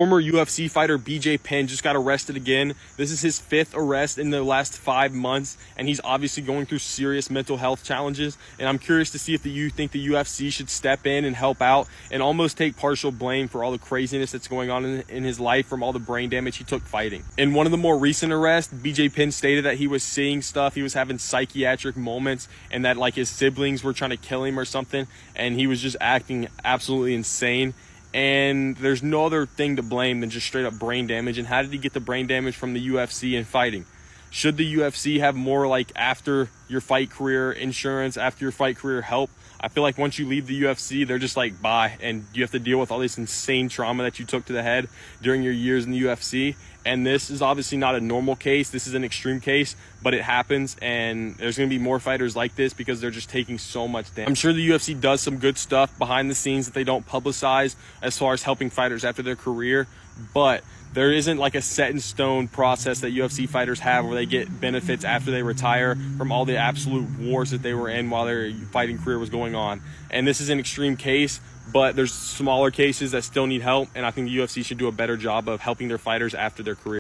Former UFC fighter BJ Penn just got arrested again. This is his 5th arrest in the last 5 months, and he's obviously going through serious mental health challenges. And I'm curious to see if you think the UFC should step in and help out and almost take partial blame for all the craziness that's going on in his life from all the brain damage he took fighting. In one of the more recent arrests, BJ Penn stated that he was seeing stuff, he was having psychiatric moments, and that like his siblings were trying to kill him or something, and he was just acting absolutely insane. And there's no other thing to blame than just straight up brain damage. And how did he get the brain damage? From the UFC and fighting? Should the UFC have more like after your fight career insurance, after your fight career help? I feel like once you leave the UFC, they're just like, bye. And you have to deal with all this insane trauma that you took to the head during your years in the UFC. And this is obviously not a normal case. This is an extreme case, but it happens. And there's going to be more fighters like this because they're just taking so much damage. I'm sure the UFC does some good stuff behind the scenes that they don't publicize as far as helping fighters after their career. But there isn't like a set in stone process that UFC fighters have where they get benefits after they retire from all the absolute wars that they were in while their fighting career was going on. And this is an extreme case, but there's smaller cases that still need help. And I think the UFC should do a better job of helping their fighters after their career.